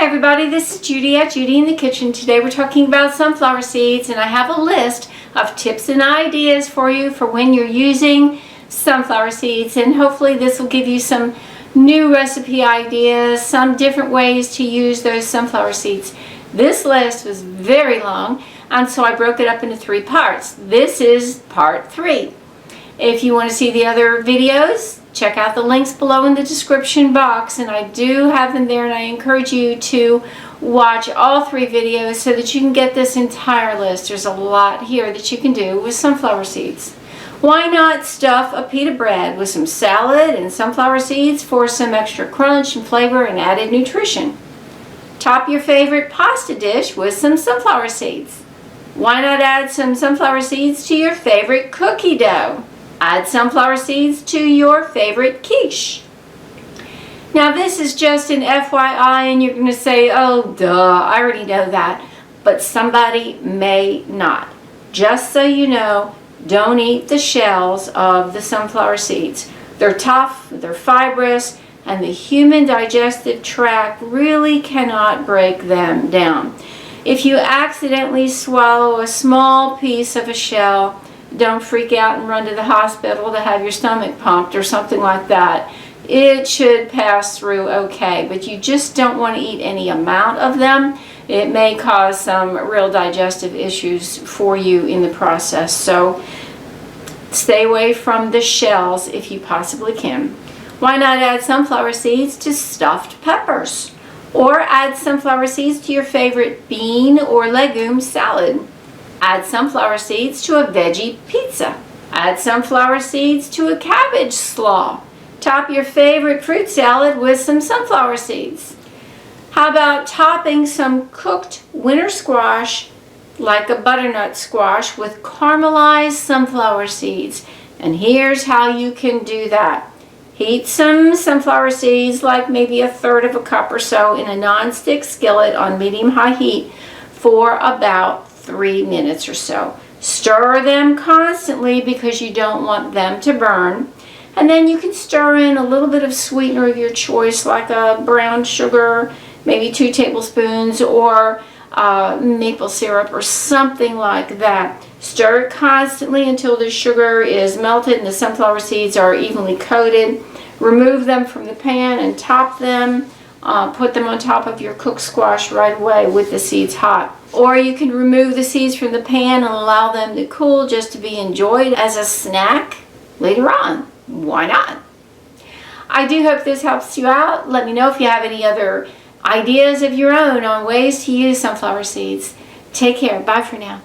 Hi everybody, this is Judy at Judy in the Kitchen. Today we're talking about sunflower seeds, and I have a list of tips and ideas for you for when you're using sunflower seeds, and hopefully this will give you some new recipe ideas, some different ways to use those sunflower seeds. This list was very long, and so I broke it up into 3 parts. This is part 3. If you want to see the other videos, check out the links below in the description box, and I do have them there, and I encourage you to watch all 3 videos so that you can get this entire list. There's a lot here that you can do with sunflower seeds. Why not stuff a pita bread with some salad and sunflower seeds for some extra crunch and flavor and added nutrition? Top your favorite pasta dish with some sunflower seeds. Why not add some sunflower seeds to your favorite cookie dough? Add sunflower seeds to your favorite quiche. Now this is just an FYI, and you're going to say, oh duh, I already know that. But somebody may not. Just so you know, don't eat the shells of the sunflower seeds. They're tough, they're fibrous, and the human digestive tract really cannot break them down. If you accidentally swallow a small piece of a shell, don't freak out and run to the hospital to have your stomach pumped or something like that. It should pass through okay, but you just don't want to eat any amount of them. It may cause some real digestive issues for you in the process. So stay away from the shells if you possibly can. Why not add sunflower seeds to stuffed peppers? Or add sunflower seeds to your favorite bean or legume salad. Add sunflower seeds to a veggie pizza. Add sunflower seeds to a cabbage slaw. Top your favorite fruit salad with some sunflower seeds. How about topping some cooked winter squash, like a butternut squash, with caramelized sunflower seeds? And here's how you can do that. Heat some sunflower seeds, like maybe 1/3 cup or so, in a non-stick skillet on medium-high heat for about 3 minutes or so. Stir them constantly because you don't want them to burn. And then you can stir in a little bit of sweetener of your choice, like a brown sugar, maybe 2 tablespoons, or maple syrup or something like that. Stir it constantly until the sugar is melted and the sunflower seeds are evenly coated. Remove them from the pan and top them. Put them on top of your cooked squash right away with the seeds hot. Or you can remove the seeds from the pan and allow them to cool just to be enjoyed as a snack later on. Why not? I do hope this helps you out. Let me know if you have any other ideas of your own on ways to use sunflower seeds. Take care. Bye for now.